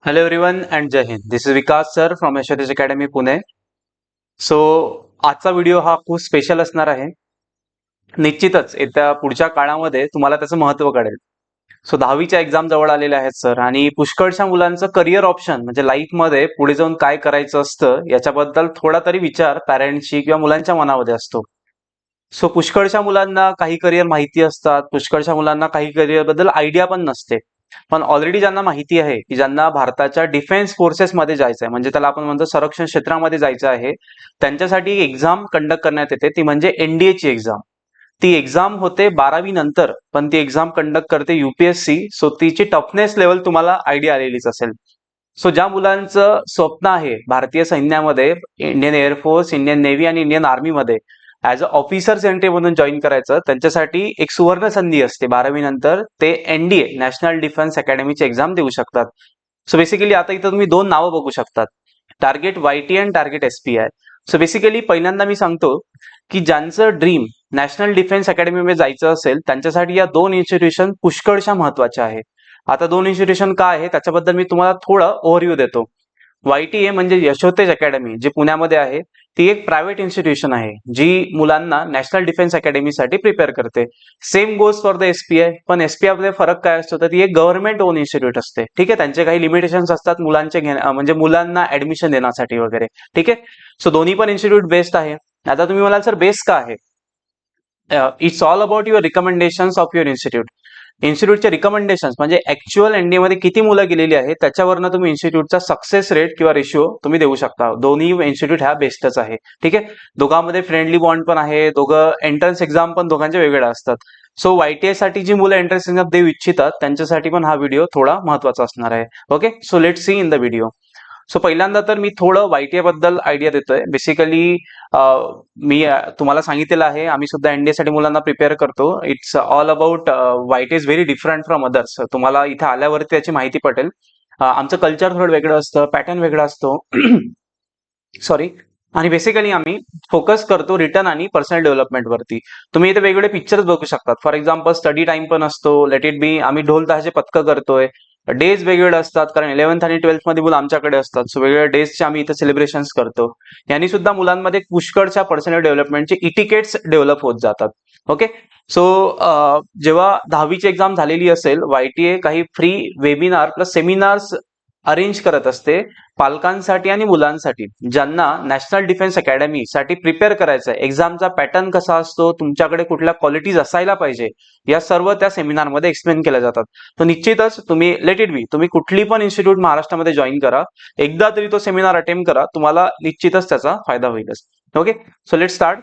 Hello everyone and Jai Hind. This is Vikas sir from Yashadis Academy Pune. So आजचा video हा खूप special असणार आहे. निश्चितच येत्या पुढच्या काळामध्ये तुम्हाला त्याचं महत्त्व कळेल. सो 10वीच्या एक्झाम जवळ आलेल्या आहेत सर आणि पुष्कळशा मुलांचं करिअर ऑप्शन म्हणजे लाईफमध्ये पुढे जाऊन काय करायचं असतं याच्याबद्दल थोडा तरी विचार पॅरेंट्सची किंवा मुलांच्या मनामध्ये असतो. सो पुष्कळशा मुलांना काही करिअर माहिती असतात, पुष्कळशा मुलांना काही करिअर बद्दल आयडिया पण नसते. पण ऑलरेडी ज्यांना माहिती आहे की ज्यांना भारताच्या डिफेन्स फोर्सेसमध्ये जायचं आहे म्हणजे त्याला आपण म्हणतो संरक्षण क्षेत्रामध्ये जायचं आहे, त्यांच्यासाठी एक एक्झाम कंडक्ट करण्यात येते, ती म्हणजे एनडीएची एक्झाम. ती एक्झाम होते 12वी नंतर, पण ती एक्झाम कंडक्ट करते युपीएससी. सो तिची टफनेस लेवल तुम्हाला आयडिया आलेलीच असेल. सो ज्या मुलांचं स्वप्न आहे भारतीय सैन्यामध्ये, इंडियन एअरफोर्स, इंडियन नेव्ही आणि इंडियन आर्मीमध्ये ऍज अ ऑफिसर्स एंट्री म्हणून जॉईन करायचं, त्यांच्यासाठी एक सुवर्ण संधी असते. 12वी नंतर ते एनडीए नॅशनल डिफेन्स अकॅडमीची एक्झाम देऊ शकतात. सो बेसिकली आता इथं तुम्ही दोन नावं बघू शकतात, टार्गेट वायटी आणि टार्गेट एसपीआय. सो बेसिकली पहिल्यांदा मी सांगतो की ज्यांचं ड्रीम नॅशनल डिफेन्स अकॅडमीमध्ये जायचं असेल त्यांच्यासाठी या दोन इन्स्टिट्यूशन पुष्कळशा महत्वाच्या आहे. आता दोन इन्स्टिट्यूशन काय आहे त्याच्याबद्दल मी तुम्हाला थोडं ओव्हरव्ह्यू देतो. वायटीए म्हणजे यशोतेज अकॅडमी जी पुण्यामध्ये आहे, ती एक प्रायव्हेट इन्स्टिट्यूशन आहे जी मुलांना नॅशनल डिफेन्स अकॅडमीसाठी प्रिपेअर करते. सेम गोज फॉर द एसपीआय, पण एसपीआय मध्ये फरक काय असतो तर ती एक गव्हर्नमेंट ओन इन्स्टिट्यूट असते. ठीक आहे, त्यांचे काही लिमिटेशन्स असतात मुलांचे म्हणजे मुलांना ऍडमिशन देण्यासाठी वगैरे. ठीक आहे, सो दोन्ही पण इन्स्टिट्यूट बेस्ट आहे. आता तुम्ही म्हणाल सर बेस्ट का आहे? It's all about your recommendations of your institute. इन्स्टिट्यूटचे रिकमेंडेशन्स म्हणजे ऍक्च्युअल एनडीए मध्ये किती मुलं गेलेली आहेत त्याच्यावरनं तुम्ही इन्स्टिट्यूटचा सक्सेस रेट किंवा रेशिओ तुम्ही देऊ शकता. दोन्ही इन्स्टिट्यूट ह्या बेस्टच आहे. ठीक आहे, दोघांमध्ये फ्रेंडली बॉन्ड पण आहे, दोघं एंट्रन्स एक्झाम पण दोघांच्या वेगवेगळ्या असतात. सो वायटीआय साठी जी मुलं एंट्रन्स एक्झाम देऊ इच्छितात त्यांच्यासाठी पण हा व्हिडिओ थोडा महत्वाचा असणार आहे. Okay, so let see in the video. So पहिल्यांदा तर मी थोडं वायटीआय बद्दल आयडिया देतोय. बेसिकली मी तुम्हाला सांगितलेलं आहे आम्ही सुद्धा एनडीए साठी मुलांना प्रिपेअर करतो. It's all about YTI is very different from others. तुम्हाला इथे आल्यावरती त्याची माहिती पटेल. आमचं कल्चर थोडं वेगळं असतं, पॅटर्न वेगळा असतो. सॉरी. आणि बेसिकली आम्ही फोकस करतो रिटर्न आणि पर्सनल डेव्हलपमेंट वरती. तुम्ही इथे वेगवेगळे पिक्चर्स बघू शकतात. फॉर एक्झाम्पल स्टडी टाइम पण असतो, लेट इट बी आम्ही ढोल ताशाचे पथकं करतोय. डेज वेगवेगळे असतात कारण 11th आणि 12th मध्ये मुलं आमच्याकडे असतात. सो वेगवेगळ्या डेजचे आम्ही इथे सेलिब्रेशन्स करतो. यांनी सुद्धा मुलांमध्ये पुष्कळच्या पर्सनल डेव्हलपमेंटचे इटिकेट्स डेव्हलप होत जातात. ओके, सो जेव्हा 10वीची एक्झाम झालेली असेल, वायटीए काही free webinar plus seminars arrange करत असते पालकांसाठी आणि मुलांसाठी ज्यांना नॅशनल डिफेन्स अकॅडमी साठी प्रिपेअर करायचं आहे. एक्झामचा पॅटर्न कसा असतो, तुमच्याकडे कुठल्या क्वालिटीज असायला पाहिजे, या सर्व त्या सेमिनारमध्ये एक्सप्लेन केल्या जातात. तर निश्चितच तुम्ही लेट इट बी तुम्ही कुठली पण इन्स्टिट्यूट महाराष्ट्रामध्ये जॉईन करा, एकदा तरी तो सेमिनार अटेम्प्ट करा, तुम्हाला निश्चितच त्याचा फायदा होईलच. Okay, so let start.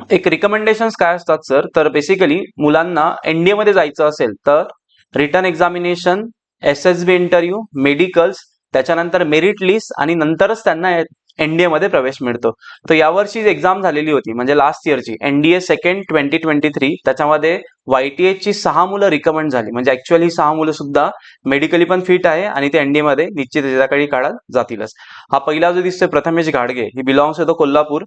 एक रिकमेंडेशन्स काय असतात सर, तर बेसिकली मुलांना एनडीए मध्ये जायचं असेल तर written examination, SSB interview, medicals, त्याच्यानंतर मेरिट लिस्ट आणि नंतरच त्यांना एनडीए मध्ये प्रवेश मिळतो. तर यावर्षी एक्झाम झालेली होती म्हणजे लास्ट इयरची एनडीए सेकंड 2023, त्याच्यामध्ये वायटीए ची 6 मुलं रिकमेंड झाली. म्हणजे ऍक्च्युअली 6 मुलं सुद्धा मेडिकली पण फिट आहे आणि ते एनडीए मध्ये निश्चित काही काळात जातीलच. हा पहिला जो दिसतोय प्रथमेश घाडगे, ही बिलॉंग्स टू कोल्हापूर.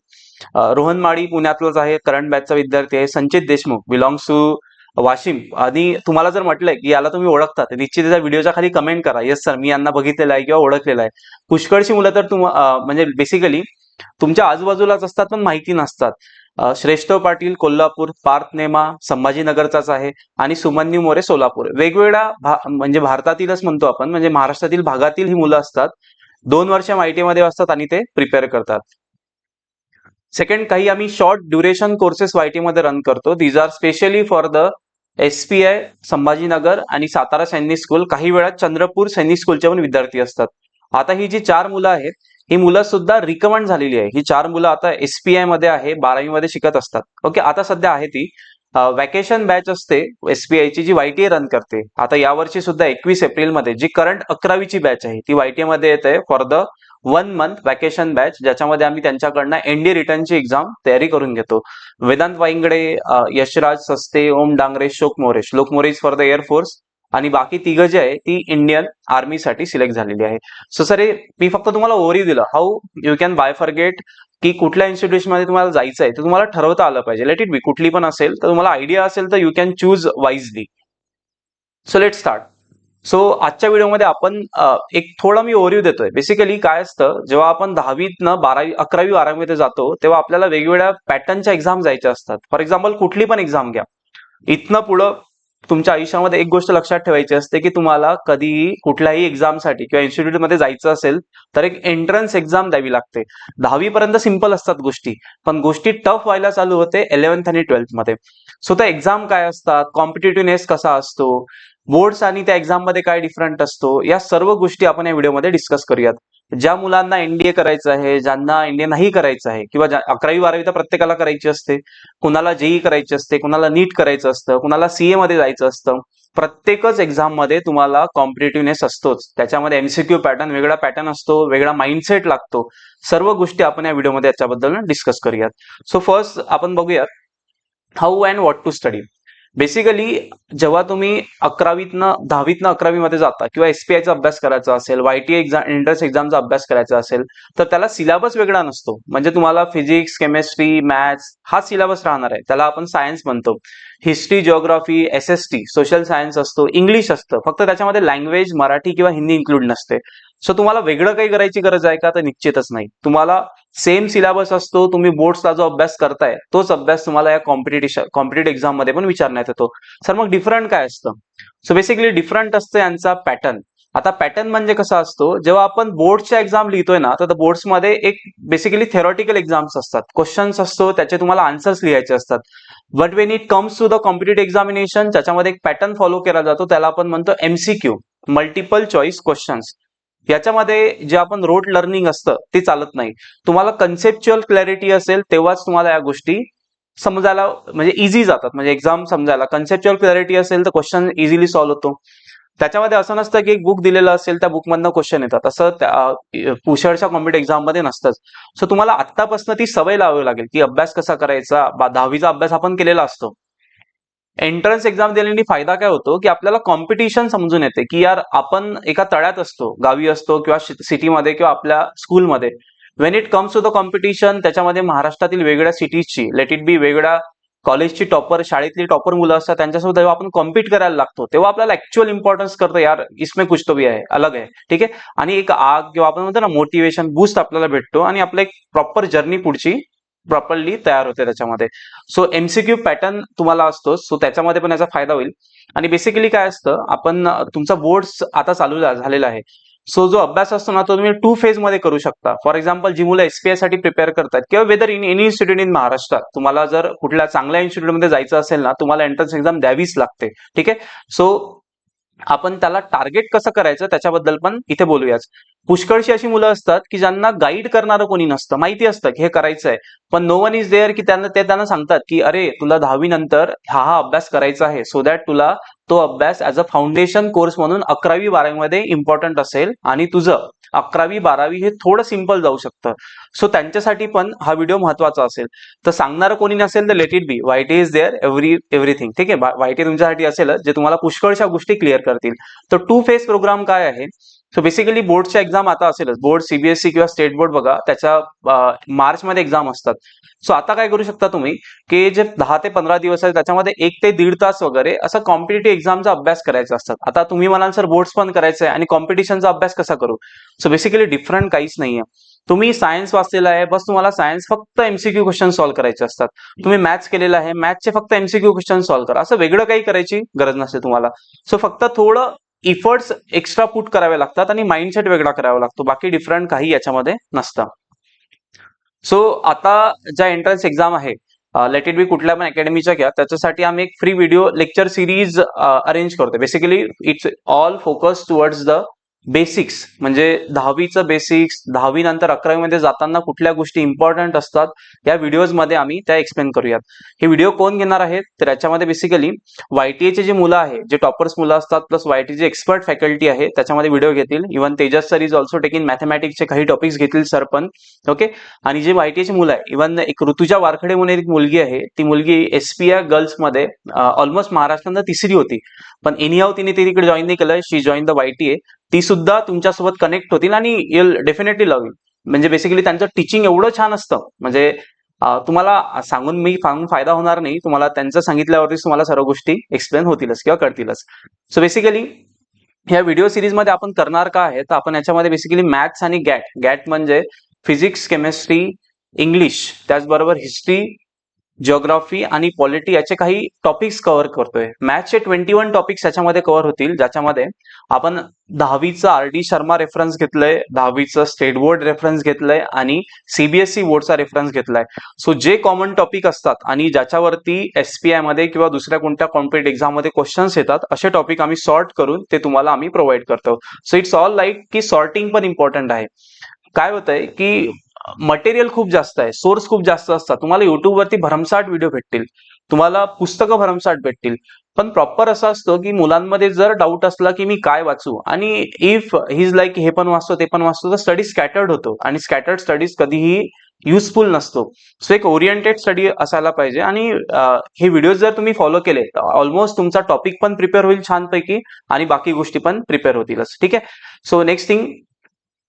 रोहन माळी पुण्यातलाच आहे, करंट बॅचचा विद्यार्थी आहे. संचित देशमुख बिलॉंग्स टू वाशिम. आणि तुम्हाला जर म्हटलंय की याला तुम्ही ओळखता तर निश्चित त्या व्हिडिओच्या खाली कमेंट करा, येस सर मी यांना बघितलेलं आहे किंवा ओळखलेलं आहे. पुष्कळशी मुलं तर म्हणजे बेसिकली तुमच्या आजूबाजूलाच असतात पण माहिती नसतात. श्रेष्ठ पाटील कोल्हापूर, पार्थ नेमा संभाजीनगरचाच आहे आणि सुमन्यू मोरे सोलापूर. वेगवेगळ्या म्हणजे भारतातीलच म्हणतो आपण, म्हणजे महाराष्ट्रातील भागातील ही मुलं असतात. 2 वर्ष माहिती मध्ये असतात आणि ते प्रिपेअर करतात. सेकंड, काही आम्ही शॉर्ट ड्युरेशन कोर्सेस वायटी मध्ये रन करतो. These are specially for the SPI Sambhajinagar आणि सातारा सैनिक स्कूल. काही वेळा चंद्रपूर सैनिक स्कूलचे पण विद्यार्थी असतात. आता ही जी 4 मुलं आहेत ही मुलं सुद्धा रिकमेंड झालेली आहे. ही 4 मुलं आता एसपीआय मध्ये आहे, 12वी मध्ये शिकत असतात. ओके, आता सध्या आहे ती वॅकेशन बॅच असते एसपीआय ची जी वायटीए रन करते. आता यावर्षी सुद्धा 21 एप्रिल मध्ये जी करंट 11वीची बॅच आहे ती वायटीए मध्ये येते for the 1 month vacation batch, ज्याच्यामध्ये आम्ही त्यांच्याकडनं एनडीए रिटर्नची एक्झाम तयारी करून घेतो. वेदांत वाईंगडे, यशराज सस्ते, ओम डांगरे, श्लोक मोरे. श्लोक More is for the air force आणि बाकी तिघं जे आहे ती इंडियन आर्मीसाठी सिलेक्ट झालेली आहे. सो सर मी फक्त तुम्हाला ओव्हरव्ह्यू दिलं how you can by forget की कुठल्या इन्स्टिट्यूशन मध्ये तुम्हाला जायचं आहे ते तुम्हाला ठरवता आलं पाहिजे. लेट इट बी कुठली पण असेल तर तुम्हाला आयडिया असेल तर you can choose wisely. So let start. So आजच्या व्हिडिओमध्ये आपण एक थोडा मी ओव्हरव्ह्यू देतोय. बेसिकली काय असतं, जेव्हा आपण 10वीतनं 12वी 11वी 12वी जातो तेव्हा आपल्याला वेगवेगळ्या पॅटर्नच्या एक्झाम जायच्या असतात. फॉर एक्झाम्पल कुठली पण एक्झाम घ्या, इथनं पुढं तुमच्या आयुष्यामध्ये एक गोष्ट लक्षात ठेवायची असते की तुम्हाला कधीही कुठल्याही एक्झामसाठी किंवा इन्स्टिट्यूटमध्ये जायचं असेल तर एक एंट्रन्स एक्झाम द्यावी लागते. 10वी पर्यंत सिंपल असतात गोष्टी, पण गोष्टी टफ व्हायला चालू होते 11th आणि 12th मध्ये. सो त्या एक्झाम काय असतात, कॉम्पिटिटिव्हनेस कसा असतो, बोर्ड्स आणि त्या एक्झाम मध्ये काय डिफरंट असतो, या सर्व गोष्टी आपण या व्हिडिओमध्ये डिस्कस करूयात. ज्या मुलांना एनडीए करायचं आहे, ज्यांना एनडीए नाही करायचं आहे, किंवा 11वी 12वी तर प्रत्येकाला करायची असते, कुणाला जेई करायची असते, कुणाला नीट करायचं असतं, कुणाला सीए मध्ये जायचं असतं, प्रत्येकच एक्झाम मध्ये तुम्हाला कॉम्पिटिटिव्हनेस असतोच. त्याच्यामध्ये एमसीक्यू पॅटर्न वेगळा पॅटर्न असतो, वेगळा माइंडसेट लागतो. सर्व गोष्टी आपण या व्हिडिओमध्ये याच्याबद्दल डिस्कस करूयात. सो फर्स्ट आपण बघूयात how and what to study. Basically जेव्हा तुम्ही 11वीतनं 10वीतनं 11वी मध्ये जाता किंवा एसपीआयचा अभ्यास करायचा असेल, वायटी एक्झाम एंट्रन्स एक्झामचा अभ्यास करायचा असेल, तर त्याला सिलेबस वेगळा नसतो. म्हणजे तुम्हाला फिजिक्स, केमिस्ट्री, मॅथ्स हा सिलेबस राहणार आहे, त्याला आपण सायन्स म्हणतो. History, geography, SST, social science असतो, इंग्लिश असतं, फक्त त्याच्यामध्ये लँग्वेज मराठी किंवा हिंदी इन्क्लूड नसते. सो तुम्हाला वेगळं काही करायची गरज आहे का, तर निश्चितच नाही. तुम्हाला सेम सिलेबस असतो, तुम्ही बोर्ड्सला जो अभ्यास करताय तोच अभ्यास तुम्हाला या कॉम्पिटिटिव्ह एक्झाम मध्ये पण विचारण्यात येतो. सर मग डिफरंट काय असतं? सो बेसिकली डिफरंट असतं यांचा पॅटर्न. आता पॅटर्न म्हणजे कसा असतो, जेव्हा आपण बोर्डच्या एक्झाम लिहितोय ना, तर बोर्ड्समध्ये एक बेसिकली थेरॉटिकल एक्झाम्स असतात, क्वेश्चन्स असतो, त्याचे तुम्हाला आन्सर्स लिहायचे असतात. But when it comes to the competitive examination, त्याच्यामध्ये एक पॅटर्न फॉलो केला जातो, त्याला आपण म्हणतो एमसीक्यू, मल्टिपल चॉईस क्वेश्चन्स. याच्यामध्ये जे आपण रोट लर्निंग असतं ते चालत नाही. तुम्हाला कन्सेप्च्युअल क्लॅरिटी असेल तेव्हाच तुम्हाला या गोष्टी समजायला म्हणजे इझी जातात, म्हणजे एक्झाम समजायला. कन्सेप्च्युअल क्लॅरिटी असेल तर क्वेश्चन इझिली सॉल्व्ह होतो. त्याच्यामध्ये असं नसतं की एक बुक दिलेलं असेल त्या बुकमधनं क्वेश्चन येतात, असं पुष्कळशा कॉम्पिटिटिव्ह एक्झाम मध्ये नसतंच. सो तुम्हाला आत्तापासून ती सवय लावावी लागेल की अभ्यास कसा करायचा. 10वीचा अभ्यास आपण केलेला असतो. एंट्रन्स एक्झाम दिल्याने फायदा काय होतो की आपल्याला कॉम्पिटिशन समजून येते की यार आपण एका तळ्यात असतो, गावी असतो किंवा सिटीमध्ये किंवा आपल्या स्कूलमध्ये. When it comes to the competition, त्याच्यामध्ये महाराष्ट्रातील वेगळ्या सिटीजची, लेट इट बी वेगळ्या कॉलेजची टॉपर, शाळेतली टॉपर मुलं असतात, त्यांच्यासोबत जेव्हा आपण कॉम्पिट करायला लागतो तेव्हा आपल्याला ऍक्च्युअल इम्पॉर्टन्स करतो, यार इसमें कुछ तो भी आहे, अलग आहे, ठीक आहे. आणि एक आग किंवा आपण म्हणतो ना मोटिवेशन बूस्ट आपल्याला भेटतो आणि आपलं एक प्रॉपर जर्नी पुढची प्रॉपरली तयार होते त्याच्यामध्ये. सो एमसीक्यू पॅटर्न तुम्हाला असतो, सो त्याच्यामध्ये पण याचा फायदा होईल. आणि बेसिकली काय असतं, आपण तुमचा बोर्ड्स आता चालू झालेला आहे. सो जो अभ्यास असतो ना तो तुम्ही 2 फेज मध्ये करू शकता. फॉर एक्झाम्पल जी मुलं एसपीआय साठी प्रिपेअर करतात किंवा whether in any institute in महाराष्ट्रात, तुम्हाला जर कुठल्या चांगल्या इन्स्टिट्यूटमध्ये जायचं असेल ना, तुम्हाला एंट्रन्स एक्झाम द्यावीच लागते, ठीक आहे. सो आपण त्याला टार्गेट कसं करायचं त्याच्याबद्दल पण इथे बोलूयाच. पुष्कळशी अशी मुलं असतात की ज्यांना गाईड करणारं कोणी नसतं, माहिती असतं की हे करायचं आहे, पण नो वन इज देअर की त्यांना सांगतात की अरे तुला 10वी नंतर हा अभ्यास करायचा आहे, सो दॅट तुला तो अभ्यास ऍज अ फाउंडेशन कोर्स म्हणून 11वी 12वी मध्ये इम्पॉर्टंट असेल आणि तुझं 11वी 12वी हे थोडं सिम्पल जाऊ शकतं. सो त्यांच्यासाठी पण हा व्हिडिओ महत्वाचा असेल. तर सांगणारं कोणी नसेल तर let it be, YT is there everything, ठीक आहे. वायटी तुमच्यासाठी असेलच जे तुम्हाला पुष्कळशा गोष्टी क्लिअर करतील. तर 2 फेज प्रोग्राम काय आहे? सो बेसिकली बोर्डच्या एक्झाम आता असेलच, बोर्ड सीबीएसई किंवा स्टेट बोर्ड बघा त्याच्या मार्च मध्ये एक्झाम असतात. सो आता काय करू शकता तुम्ही की जे 10 ते 15 दिवस आहेत त्याच्यामध्ये 1 ते 1.5 तास वगैरे असं कॉम्पिटिटिव्ह एक्झामचा अभ्यास करायचा असतात. आता तुम्ही म्हणाल सर बोर्ड्स पण करायचं आहे आणि कॉम्पिटिशनचा अभ्यास कसा करू? सो बेसिकली डिफरंट काहीच नाहीये. तुम्ही सायन्स वाचलेला आहे, बस तुम्हाला सायन्स फक्त एमसीक्यू क्वेश्चन सॉल्व्ह करायचे असतात. तुम्ही मॅथ्स केलेला आहे, मॅथ्सचे फक्त एमसीक्यू क्वेश्चन सॉल्व्ह करा, असं वेगळं काही करायची गरज नसते तुम्हाला. सो फक्त थोडं इफर्ट्स एक्स्ट्रा पुट करावे लागतात आणि माइंडसेट वेगळा करावा लागतो, बाकी डिफरंट काही याच्यामध्ये नसतं. सो आता ज्या एंट्रन्स एक्झाम आहे, लेट इट बी कुठल्या पण अकॅडमीच्या घ्या, त्याच्यासाठी आम्ही एक free video lecture series arrange करतो. Basically it's all focus towards the basics, म्हणजे 10वीचं बेसिक्स, 10वी नंतर 11वी मध्ये जाताना कुठल्या गोष्टी इम्पॉर्टंट असतात या व्हिडिओज मध्ये आम्ही त्या एक्सप्लेन करूयात. हे व्हिडिओ कोण घेणार आहेत तर याच्यामध्ये बेसिकली वायटीएचे जे मुलं आहे, जे टॉपर्स मुलं असतात, प्लस वायटीचे एक्सपर्ट फॅकल्टी आहे त्याच्यामध्ये व्हिडिओ घेतील. Even Tejas sir is also taking मॅथमॅटिक्सचे काही टॉपिक्स घेतील सर पण, ओके. आणि जे वायटीचे मुलं आहे, इव्हन एक ऋतुजा वारखडे म्हणून एक मुलगी आहे, ती मुलगी एसपीआय गर्ल्स मध्ये ऑलमोस्ट महाराष्ट्रात तिसरी होती, पण एनीहाव तिने तिकडे जॉईन नाही केलं, शी जॉईन द वायटीए. ती सुद्धा तुमच्यासोबत कनेक्ट होतील आणि युल डेफिनेटली लव्ह यू. म्हणजे बेसिकली त्यांचं टीचिंग एवढं छान असतं, म्हणजे तुम्हाला सांगून फायदा होणार नाही, तुम्हाला त्यांचं सांगितल्यावरतीच तुम्हाला सर्व गोष्टी एक्सप्लेन होतीलच किंवा कळतीलच. सो बेसिकली ह्या व्हिडिओ सिरीज मध्ये आपण करणार का आहे, तर आपण याच्यामध्ये बेसिकली मॅथ्स आणि गॅट म्हणजे फिजिक्स, केमिस्ट्री, इंग्लिश, त्याचबरोबर हिस्ट्री, जिओग्राफी आणि पॉलिटी याचे काही टॉपिक्स कव्हर करतोय. मॅथ्सचे 21 टॉपिक्स याच्यामध्ये कव्हर होतील, ज्याच्यामध्ये आपण 10वीचं RD शर्मा रेफरन्स घेतलंय, 10वीचं स्टेट बोर्ड रेफरन्स घेतलंय आणि CBSE बोर्डचा रेफरन्स घेतलाय. सो जे कॉमन टॉपिक असतात आणि ज्याच्यावरती SPI मध्ये किंवा दुसऱ्या कोणत्या कॉम्पिटेटिव्ह एक्झाम मध्ये क्वेश्चन्स येतात, असे टॉपिक आम्ही सॉर्ट करून ते तुम्हाला आम्ही प्रोव्हाइड करतो. सो इट्स ऑल लाईक की सॉर्टिंग पण इम्पॉर्टंट आहे. काय होतंय की मटेरियल खूप जास्त आहे, सोर्स खूप जास्त असतात. तुम्हाला युट्यूब वरती भरमसाठ व्हिडिओ भेटतील, तुम्हाला पुस्तकं भरमसाठ भेटतील, पण प्रॉपर असं असतं की मुलांमध्ये जर डाऊट असला की मी काय वाचू, आणि इफ ही इज लाईक हे पण वाचतो ते पण वाचतो, तर स्टडी स्कॅटर्ड होतो आणि स्कॅटर्ड स्टडीज कधीही युजफुल नसतो. सो एक ओरिएंटेड स्टडी असायला पाहिजे. आणि हे व्हिडिओ जर तुम्ही फॉलो केले तर ऑलमोस्ट तुमचा टॉपिक पण प्रिपेअर होईल छानपैकी आणि बाकी गोष्टी पण प्रिपेअर होतीलच. ठीक आहे. सो नेक्स्ट थिंग,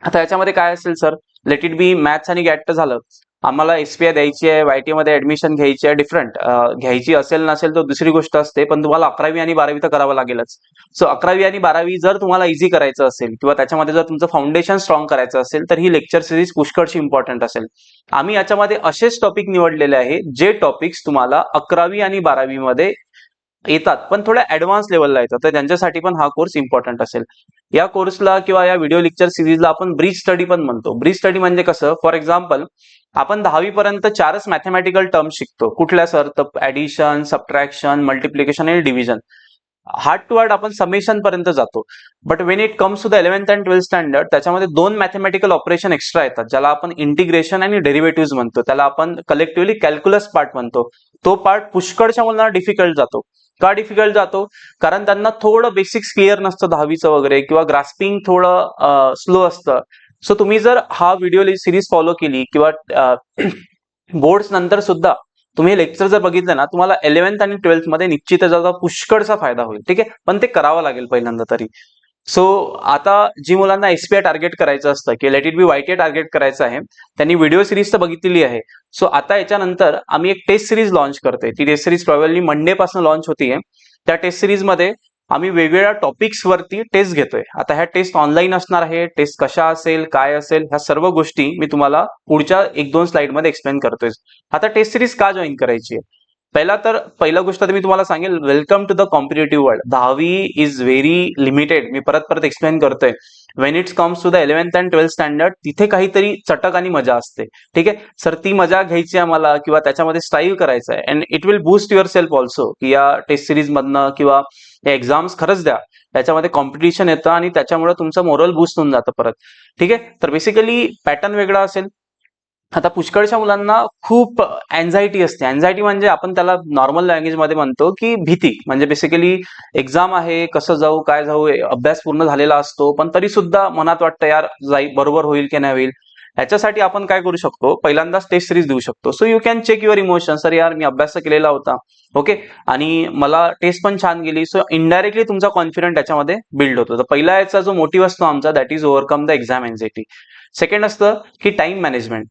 आता याच्यामध्ये काय असेल sir, late it B maths आणि गॅट तर झालं. आम्हाला SPI द्यायची आहे, YT मध्ये ऍडमिशन घ्यायची आहे, डिफरंट घ्यायची असेल नसेल तर दुसरी गोष्ट असते, पण तुम्हाला 11वी आणि 12वी तर करावं लागेलच. सो 11वी आणि 12वी जर तुम्हाला इझी करायचं असेल किंवा त्याच्यामध्ये जर तुमचं फाउंडेशन स्ट्रॉंग करायचं असेल, तर ही लेक्चर सिरीज पुष्कळशी इम्पॉर्टंट असेल. आम्ही याच्यामध्ये असेच टॉपिक निवडलेले आहे जे टॉपिक्स तुम्हाला 11वी आणि 12वी मध्ये येतात पण थोड्या ऍडव्हान्स लेवलला येतात, तर त्यांच्यासाठी पण हा कोर्स इम्पॉर्टंट असेल. या कोर्सला किंवा या व्हिडिओ लेक्चर सिरीजला आपण ब्रीज स्टडी पण म्हणतो. ब्रीज स्टडी म्हणजे कसं, फॉर एक्झाम्पल आपण 10वी पर्यंत 4च मॅथमॅटिकल टर्म शिकतो. कुठल्या सर, तर ऍडिशन, सबट्रॅक्शन, मल्टिप्लिकेशन आणि डिव्हिजन. हार्ड टू हार्ड आपण समेशन पर्यंत जातो. But when it comes to the 11th and 12th standard, त्याच्यामध्ये 2 मॅथमॅटिकल ऑपरेशन एक्स्ट्रा येतात, ज्याला आपण इंटिग्रेशन आणि डेरिव्हेटिव्ह म्हणतो. त्याला आपण कलेक्टिव्हली कॅल्क्युलस पार्ट म्हणतो. तो पार्ट पुष्कळच्या मुलांना डिफिकल्ट जातो. का डिफिकल्ट जातो? कारण त्यांना थोडं बेसिक्स क्लिअर नसतं 10वीचं वगैरे, किंवा ग्रास्पिंग थोडं स्लो असतं. सो तुम्ही जर हा व्हिडिओ सिरीज फॉलो केली किंवा बोर्ड्स नंतर सुद्धा तुम्ही लेक्चर जर बघितलं ना, तुम्हाला 11th आणि 12th मध्ये निश्चितच त्याचा पुष्कळचा फायदा होईल. ठीक आहे, पण ते करावं लागेल पहिल्यांदा तरी. सो आता जी मुलांना SPI टार्गेट करायचं असतं किंवा late it B YT target करायचं आहे, त्यांनी व्हिडिओ सिरीज तर बघितलेली आहे. सो आता याच्यानंतर आम्ही एक टेस्ट सिरीज लॉन्च करतोय. ती टेस्ट सिरीज प्रॉब्ली मंडे पासून लॉन्च होतीये. त्या टेस्ट सिरीज मध्ये आम्ही वेगवेगळ्या टॉपिक्स वरती टेस्ट घेतोय. आता ह्या टेस्ट ऑनलाईन असणार आहे. टेस्ट कशा असेल, काय असेल, ह्या सर्व गोष्टी मी तुम्हाला पुढच्या 1-2 स्लाइड मध्ये एक्सप्लेन करतोय. आता टेस्ट सिरीज का जॉईन करायची आहे? पहिला गोष्ट तर मी तुम्हाला सांगेल, welcome to the competitive world. 10वी इज व्हेरी लिमिटेड. मी परत परत एक्सप्लेन करतोय. When it's comes to the 11th and 12th standard, तिथे काहीतरी चटक आणि मजा असते. ठीक आहे सर, ती मजा घ्यायची आम्हाला किंवा त्याच्यामध्ये स्ट्राईव्ह करायचं आहे. And it will boost your self also, की या टेस्ट सिरीज मधनं किंवा या एक्झाम्स खरंच द्या, त्याच्यामध्ये कॉम्पिटिशन येतं आणि त्याच्यामुळे तुमचं मोरल बूस्ट होऊन जातं परत. ठीक आहे, तर बेसिकली पॅटर्न वेगळा असेल. आता पुष्कळच्या मुलांना खूप अँझायटी असते. अँझायटी म्हणजे आपण त्याला नॉर्मल लँग्वेज मध्ये म्हणतो की भीती. म्हणजे बेसिकली एक्झाम आहे, कसं जाऊ, काय जाऊ, अभ्यास पूर्ण झालेला असतो पण तरी सुद्धा मनात वाटतं यार बरोबर होईल की नाही होईल. ह्याच्यासाठी आपण काय करू शकतो, पहिल्यांदाच टेस्ट सिरीज देऊ शकतो. So you can check your emotions. Sir यार, मी अभ्यास केलेला होता, ओके, आणि मला टेस्ट पण छान गेली. सो इनडायरेक्टली तुमचा कॉन्फिडन्स याच्यामध्ये बिल्ड होतो. तर पहिला याचा जो मोटिव्ह असतो आमचा, that is overcome the exam anxiety. Second असतं की टाइम मॅनेजमेंट.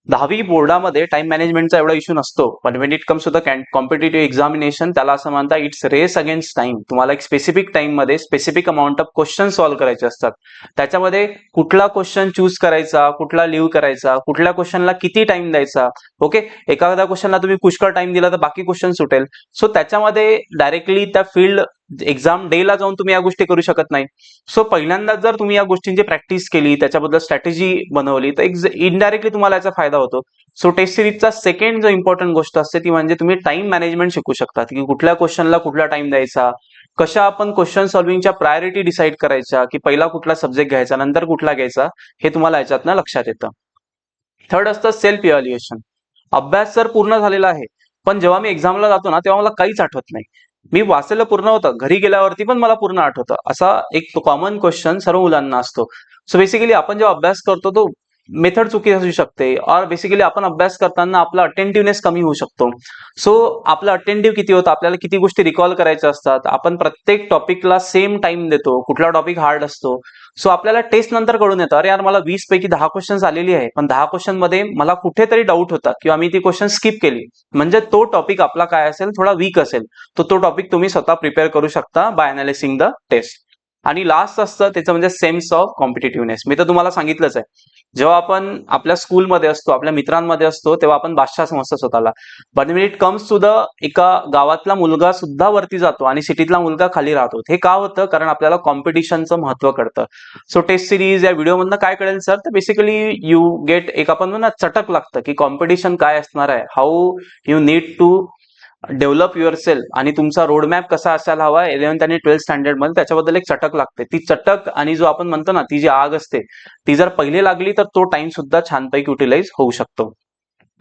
10वी बोर्डामध्ये टाइम मॅनेजमेंटचा एवढा इश्यू नसतो, पण when it comes to the competitive examination, त्याला असं म्हणतात इट्स रेस अगेन्स्ट टाइम. तुम्हाला एक स्पेसिफिक टाइम मध्ये specific amount of question solve करायचे असतात. त्याच्यामध्ये कुठला क्वेश्चन चूज करायचा, कुठला लिव्ह करायचा, कुठल्या क्वेश्चनला किती टाइम द्यायचा. ओके, एखाद्या क्वेश्चनला तुम्ही पुष्कळ टाइम दिला तर बाकी क्वेश्चन सुटेल. सो त्याच्यामध्ये डायरेक्टली त्या फील्ड एक्झाम डे ला जाऊन तुम्ही या गोष्टी करू शकत नाही. सो पहिल्यांदा जर तुम्ही या गोष्टींची प्रॅक्टिस केली, त्याच्याबद्दल स्ट्रॅटेजी बनवली, तर इनडायरेक्टली तुम्हाला याचा फायदा होतो. सो टेस्ट सिरीजचा सेकंड जो इम्पॉर्टंट गोष्ट असते ती म्हणजे तुम्ही टाइम मॅनेजमेंट शिकू शकता, की कुठल्या क्वेश्चनला कुठला टाइम द्यायचा, कशा आपण क्वेश्चन सॉल्व्हिंगच्या प्रायोरिटी डिसाईड करायच्या, की पहिला कुठला सब्जेक्ट घ्यायचा, नंतर कुठला घ्यायचा, हे तुम्हाला याच्यातनं लक्षात येतं. थर्ड असतं सेल्फ इव्हॅल्युएशन. अभ्यास जर पूर्ण झालेला आहे, पण जेव्हा मी एक्झामला जातो ना, तेव्हा मला काहीच आठवत नाही. मी वाचलेलं पूर्ण होतं, घरी गेल्यावरती पण मला पूर्ण आठवतं. असा एक कॉमन क्वेश्चन सर्व मुलांना असतो. सो बेसिकली आपण जेव्हा अभ्यास करतो तो मेथड चुकी असू शकते, और बेसिकली आपण अभ्यास करताना आपला अटेंटिव्हनेस कमी होऊ शकतो. सो आपला अटेंटिव्ह किती होतं, आपल्याला किती गोष्टी रिकॉल करायच्या असतात, आपण प्रत्येक टॉपिकला सेम टाइम देतो, कुठला टॉपिक हार्ड असतो. सो आपल्याला टेस्ट नंतर कळून येतं, अरे यार मला 20 पैकी 10 क्वेश्चन्स आलेली आहे, पण 10 क्वेश्चन मध्ये मला कुठेतरी डाऊट होता किंवा मी ती क्वेश्चन स्किप केली. म्हणजे तो टॉपिक आपला काय असेल, थोडा वीक असेल. तो टॉपिक तुम्ही स्वतः प्रिपेअर करू शकता बाय अनालिसिंग द टेस्ट. आणि लास्ट असतं त्याचं म्हणजे सेन्स ऑफ कॉम्पिटिटिव्हनेस. मी तर तुम्हाला सांगितलंच आहे, जेव्हा आपण आपल्या स्कूलमध्ये असतो, आपल्या मित्रांमध्ये असतो, तेव्हा आपण बादशाह समजतो स्वतःला. But when it comes to the एका गावातला मुलगा सुद्धा वरती जातो आणि सिटीतला मुलगा खाली राहतो. हे का होतं? कारण आपल्याला कॉम्पिटिशनचं महत्व कळतं. सो टेस्ट सिरीज या व्हिडिओमधनं काय कळेल सर, तर बेसिकली यू गेट एक आपण म्हणू ना चटक लागतं की कॉम्पिटिशन काय असणार आहे, how you need to develop your self आणि तुमचा रोडमॅप कसा असायला हवा 11th आणि 12th स्टँडर्ड मध्ये, त्याच्याबद्दल एक चटक लागते. ती चटक आणि जो आपण म्हणतो ना ती जी आग असते ती जर पहिले लागली तर तो टाइम सुद्धा छानपैकी युटिलाइज होऊ शकतो.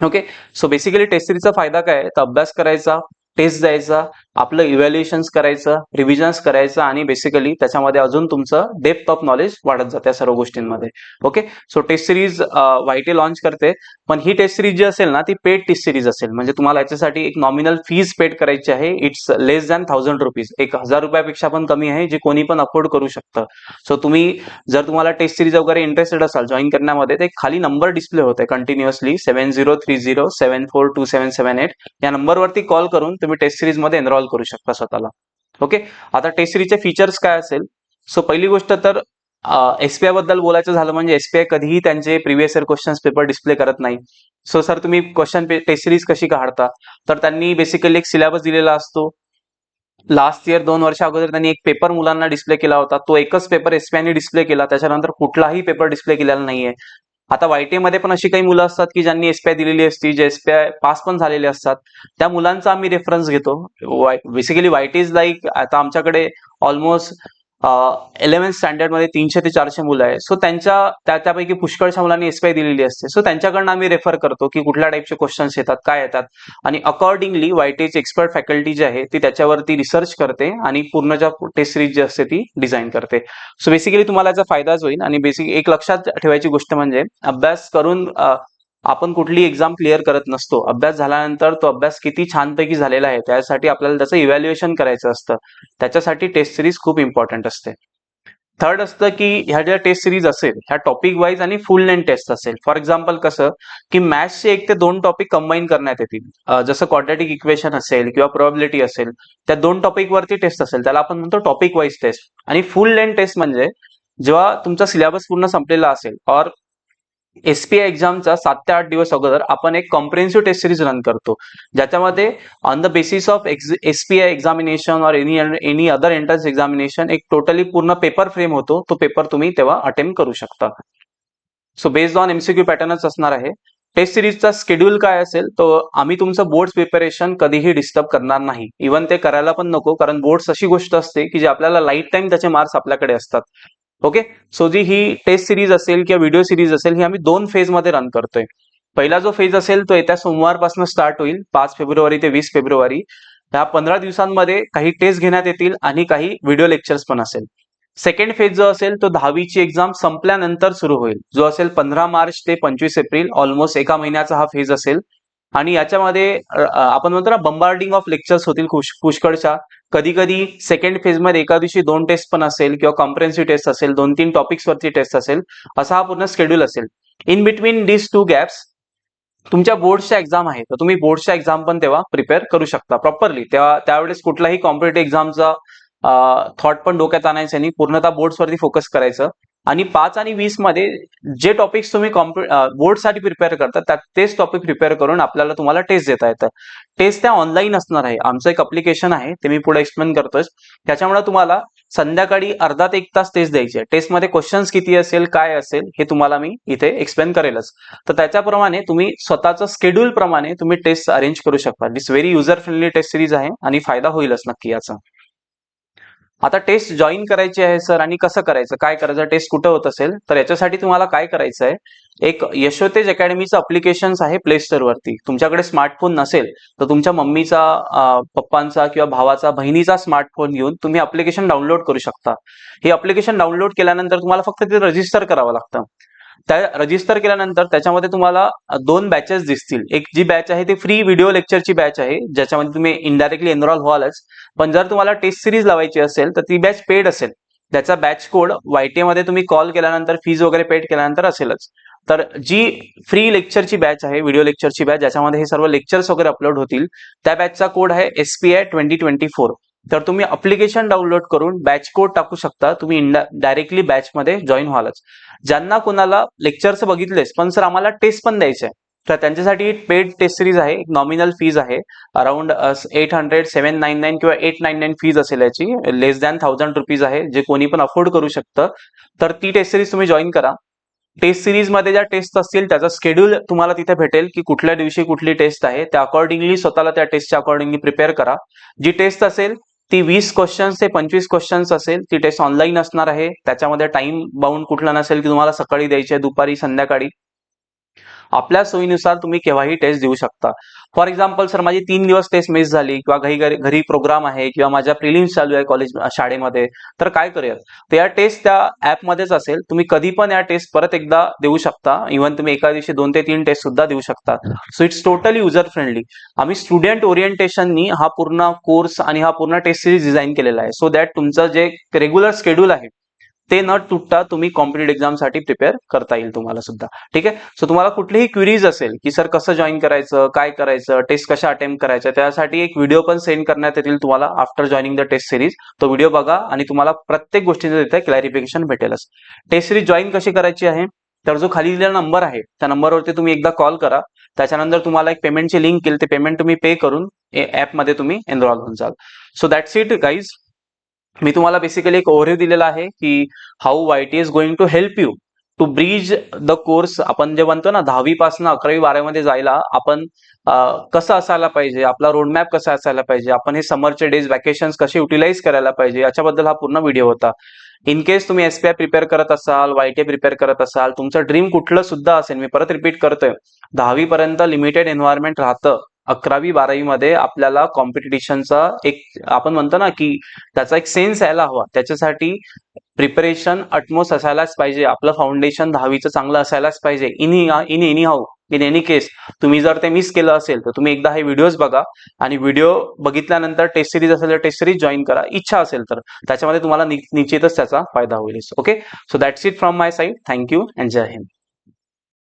ओके, सो बेसिकली टेस्ट सिरीजचा फायदा काय आहे? तर अभ्यास करायचा, टेस्ट द्यायचा, आपलं इव्हॅल्युएशन्स करायचं, रिव्हिजन्स करायचं आणि बेसिकली त्याच्यामध्ये अजून तुमचं डेप्थ ऑफ नॉलेज वाढत जाते या सर्व गोष्टींमध्ये. Okay, so test series YT launch करते, पण ही टेस्ट सिरीज जी असेल ना ती पेड टेस्ट सिरीज असेल. म्हणजे तुम्हाला याच्यासाठी एक नॉमिनल फीज पेड करायची आहे. इट्स लेस दॅन 1000 रुपीज, 1000 रुपयापेक्षा पण कमी आहे, जे कोणी पण अफोर्ड करू शकतं. सो तुम्ही जर तुम्हाला टेस्ट सिरीज वगैरे इंटरेस्टेड असाल जॉईन करण्यामध्ये, ते खाली नंबर डिस्प्ले होते कंटिन्युअसली 7030742778 या नंबरवरती कॉल करून तुम्ही टेस्ट सिरीज मध्ये एनरोल करू शकता स्वतःला. ओके, आता टेस्ट सिरीजचे फीचर्स काय असेल? सो पहिली गोष्ट तर एसपीआय बद्दल बोलायचं झालं म्हणजे एसपीआय कधीही त्यांचे previous year question paper display करत नाही. सो सर तुम्ही क्वेश्चन टेस्ट सिरीज कशी काढता? तर त्यांनी बेसिकली एक सिलेबस दिलेला असतो. लास्ट इयर 2 वर्ष अगोदर त्यांनी एक पेपर मुलांना डिस्प्ले केला होता, तो एकच पेपर एसपीआयने डिस्प्ले केला, त्याच्यानंतर कुठलाही पेपर डिस्प्ले केलेला नाहीये. आता वायटी मध्ये पण अशी काही मुलं असतात की ज्यांनी एसपीआय दिलेली असती, जे एसपीआय पास पण झालेले असतात, त्या मुलांचा आम्ही रेफरन्स घेतो. बेसिकली वायटी इज लाईक, आता आमच्याकडे ऑलमोस्ट 11th स्टँडर्ड मध्ये 300 ते 400 मुलं आहे. सो त्यापैकी पुष्कळशा मुलांनी एसपीआय दिलेली असते. सो त्यांच्याकडनं आम्ही रेफर करतो की कुठल्या टाईपचे क्वेश्चन्स येतात, काय येतात, आणि अकॉर्डिंगली वायटीची एक्सपर्ट फॅकल्टी जी आहे ती त्याच्यावरती रिसर्च करते आणि पूर्ण ज्या टेस्ट सिरीज जी असते ती डिझाईन करते. सो बेसिकली तुम्हाला याचा फायदाच होईल. आणि बेसिक एक लक्षात ठेवायची गोष्ट म्हणजे अभ्यास करून आपण कुठली एक्झाम क्लिअर करत नसतो. अभ्यास झाल्यानंतर तो अभ्यास किती छानपैकी झालेला आहे त्यासाठी आपल्याला त्याचं इव्हॅल्युएशन करायचं असतं. त्याच्यासाठी टेस्ट सिरीज खूप इम्पॉर्टंट असते. थर्ड असतं की ह्या ज्या टेस्ट सिरीज असेल ह्या टॉपिक वाईज आणि फुल लेंथ टेस्ट असेल. फॉर एक्झाम्पल कसं की मॅथ्सचे 1 ते 2 टॉपिक कंबाईन करण्यात येतील. जसं क्वाड्रॅटिक इक्वेशन असेल किंवा प्रोबॅबिलिटी असेल, त्या 2 टॉपिक वरती टेस्ट असेल त्याला आपण म्हणतो टॉपिक वाईज टेस्ट. आणि फुल लेंथ टेस्ट म्हणजे जेव्हा तुमचा सिलेबस पूर्ण संपलेला असेल और एसपीआय एक्झामचा 7 ते 8 दिवस अगोदर आपण एक कॉम्प्रिहेन्सिव्ह टेस्ट सिरीज रन करतो, ज्याच्यामध्ये on the basis of SPI examination और एनी अदर एंट्रन्स एक्झामिनेशन एक टोटली पूर्ण पेपर फ्रेम होतो. तो पेपर तुम्ही तेव्हा अटेम्प्ट करू शकता. सो बेस्ड ऑन एमसीक्यू पॅटर्नच असणार आहे. टेस्ट सिरीजचा शेड्यूल काय असेल, तो आम्ही तुमचं बोर्ड प्रिपरेशन कधीही डिस्टर्ब करणार नाही. इव्हन ते करायला पण नको, कारण बोर्ड्स अशी गोष्ट असते की जे आपल्याला लाईफ टाइम त्याचे मार्क्स आपल्याकडे असतात. ओके, सो जी ही टेस्ट सिरीज असेल किंवा व्हिडिओ सिरीज असेल ही आम्ही 2 फेज मध्ये रन करतोय. पहिला जो फेज असेल तो येत्या सोमवारपासून स्टार्ट होईल, 5 फेब्रुवारी ते 20 फेब्रुवारी. ह्या 15 दिवसांमध्ये काही टेस्ट घेण्यात येतील आणि काही व्हिडिओ लेक्चर्स पण असेल. सेकंड फेज जो असेल तो 10वीची एक्झाम संपल्यानंतर सुरू होईल, जो असेल 15 मार्च ते 25 एप्रिल. ऑलमोस्ट एका महिन्याचा हा फेज असेल. आणि याच्यामध्ये आपण म्हणतो ना बंबार्डिंग ऑफ लेक्चर्स होतील पुष्कळशा. कधी कधी सेकंड फेज मध्ये एका दिवशी 2 टेस्ट पण असेल किंवा कॉम्प्रिहेन्सिव्ह टेस्ट असेल, 2-3 टॉपिक्स वरती टेस्ट असेल, असा हा पूर्ण शेड्यूल असेल. इन बिटवीन दिस 2 गॅप्स तुमच्या बोर्डच्या एक्झाम आहे, तर तुम्ही बोर्डच्या एक्झाम पण तेव्हा प्रिपेअर करू शकता प्रॉपरली. त्यावेळेस कुठलाही कॉम्पिटेटिव्ह एक्झामचा थॉट पण डोक्यात आणायचं नाही, पूर्णतः बोर्ड्स वरती फोकस करायचं. आणि 5 आणि 20 मध्ये जे टॉपिक्स तुम्ही बोर्डसाठी प्रिपेअर करता तेच टॉपिक प्रिपेअर करून आपल्याला तुम्हाला टेस्ट देता येतं. टेस्ट त्या ऑनलाईन असणार आहे. आमचं एक अप्लिकेशन आहे, ते मी पुढे एक्सप्लेन करतोय. त्याच्यामुळे तुम्हाला संध्याकाळी अर्धा ते 1 तास टेस्ट द्यायची आहे. टेस्टमध्ये क्वेश्चन्स किती असेल, काय असेल हे तुम्हाला मी इथे एक्सप्लेन करेलच. तर त्याच्याप्रमाणे तुम्ही स्वतःचं शेड्यूल प्रमाणे तुम्ही टेस्ट अरेंज करू शकता. This very user friendly test series आहे आणि फायदा होईलच नक्की याचा. आता टेस्ट जॉईन करायची आहे सर, आणि कसं करायचं, काय करायचं, टेस्ट कुठं होत असेल, तर याच्यासाठी तुम्हाला काय करायचं आहे, एक यशोतेज अकॅडमीचं अप्लिकेशन आहे प्ले स्टोर वरती. तुमच्याकडे स्मार्टफोन नसेल तर तुमच्या मम्मीचा, पप्पांचा किंवा भावाचा, बहिणीचा स्मार्टफोन घेऊन तुम्ही अप्लिकेशन डाउनलोड करू शकता. हे अप्लिकेशन डाउनलोड केल्यानंतर तुम्हाला फक्त ते रजिस्टर करावं लागतं. त्या रजिस्टर केल्यानंतर त्याच्यामध्ये तुम्हाला 2 बॅचेस दिसतील. एक जी बॅच आहे ती फ्री व्हिडिओ लेक्चरची बॅच आहे, ज्याच्यामध्ये तुम्ही इनडायरेक्टली एनरोल व्हालच. पण जर तुम्हाला टेस्ट सिरीज लावायची असेल तर ती बॅच पेड असेल. त्याचा बॅच कोड वायटी मध्ये तुम्ही कॉल केल्यानंतर, फीज वगैरे पेड केल्यानंतर असेलच. तर जी फ्री लेक्चरची बॅच आहे, व्हिडिओ लेक्चरची बॅच, ज्याच्यामध्ये हे सर्व लेक्चर्स वगैरे अपलोड होतील, त्या बॅचचा कोड आहे SPI 2024. तर तुम्ही अप्लिकेशन डाउनलोड करून बॅच कोड टाकू शकता. तुम्ही डायरेक्टली बॅचमध्ये जॉईन व्हालच. ज्यांना कोणाला लेक्चर्स बघितलेस पण सर आम्हाला टेस्ट पण द्यायचे आहे, तर त्यांच्यासाठी पेड टेस्ट सिरीज आहे. एक नॉमिनल फीज आहे अराउंड 800, 799 किंवा 899 फीज असेल याची. लेस दॅन 1000 रुपीज आहे, जे कोणी पण अफोर्ड करू शकतं. तर ती टेस्ट सिरीज तुम्ही जॉईन करा. टेस्ट सिरीज मध्ये ज्या टेस्ट असतील त्याचा शेड्यूल तुम्हाला तिथे भेटेल की कुठल्या दिवशी कुठली टेस्ट आहे. त्या अकॉर्डिंगली स्वतःला त्या टेस्टच्या अकॉर्डिंगली प्रिपेअर करा. जी टेस्ट असेल ती 20 क्वेश्चन्स ते 25 क्वेश्चन्स असेल. ती टेस्ट ऑनलाईन असणार आहे. त्याच्यामध्ये टाइम बाउंड कुठला नसेल की तुम्हाला सकाळी द्यायची आहे, दुपारी, संध्याकाळी. आपल्या सोयीनुसार तुम्ही केव्हाही टेस्ट देऊ शकता. फॉर एक्झाम्पल सर माझी 3 दिवस टेस्ट मिस झाली किंवा घरी प्रोग्राम आहे किंवा माझ्या प्रिलिम्स चालू आहे कॉलेज शाळेमध्ये, तर काय करूयात, तर या टेस्ट त्या ऍपमध्येच असेल. तुम्ही कधी पण या टेस्ट परत एकदा देऊ शकता. इव्हन तुम्ही एका दिवशी 2 ते 3 टेस्ट सुद्धा देऊ शकता. So it's totally user friendly. आम्ही स्टुडंट ओरिएंटेशननी हा पूर्ण कोर्स आणि हा पूर्ण टेस्ट सिरीज डिझाईन केलेला आहे, सो दॅट तुमचं जे रेग्युलर शेड्यूल आहे ते न तुटता तुम्ही कॉम्पिटेटिव्ह एक्झामसाठी प्रिपेअर करता येईल तुम्हाला सुद्धा. ठीक आहे. सो तुम्हाला कुठलीही क्वेरीज असेल की सर कसं जॉईन करायचं, काय करायचं, टेस्ट कशा अटेम्प्ट करायच्या, त्यासाठी एक व्हिडिओ पण सेंड करण्यात येतील तुम्हाला after joining the test series. तो व्हिडिओ बघा आणि तुम्हाला प्रत्येक गोष्टीचं तिथे क्लॅरिफिकेशन भेटेलच. टेस्ट सिरीज जॉईन कशी करायची आहे, तर जो खाली दिलेला नंबर आहे त्या नंबरवरती तुम्ही एकदा कॉल करा. त्याच्यानंतर तुम्हाला एक पेमेंटची लिंक येईल, ते पेमेंट तुम्ही पे करून ऍपमध्ये तुम्ही एनरोल होऊन जाल. So that's it guys. मी तुम्हाला बेसिकली एक ओव्हरव्ह्यू दिलेला आहे की how YT is going to help you to bridge the course. आपण जे म्हणतो ना 10वी पासून 11वी 12वी जायला आपण कसं असायला पाहिजे, आपला रोडमॅप कसा असायला पाहिजे, आपण हे समरचे डेज वॅकेशन्स कसे युटिलाइज करायला पाहिजे, याच्याबद्दल हा पूर्ण व्हिडिओ होता. इन केस तुम्ही SPI प्रिपेअर करत असाल, YTA प्रिपेअर करत असाल, तुमचं ड्रीम कुठलं सुद्धा असेल, मी परत रिपीट करतोय, 10वी पर्यंत लिमिटेड एन्व्हायरमेंट राहतं. 11वी 12वी मध्ये आपल्याला कॉम्पिटिशनचा एक आपण म्हणतो ना की त्याचा एक सेन्स यायला हवा. त्याच्यासाठी प्रिपरेशन अटमोस्ट असायलाच पाहिजे. आपलं फाउंडेशन 10वीचं चांगलं असायलाच पाहिजे. इन एनी केस तुम्ही जर ते मिस केलं असेल तर तुम्ही एकदा हे व्हिडिओज बघा आणि व्हिडिओ बघितल्यानंतर टेस्ट सिरीज असेल तर टेस्ट सिरीज जॉईन करा. इच्छा असेल तर त्याच्यामध्ये तुम्हाला निश्चितच त्याचा फायदा होईल. Okay. So that's it from my side. Thank you and Jai Hind.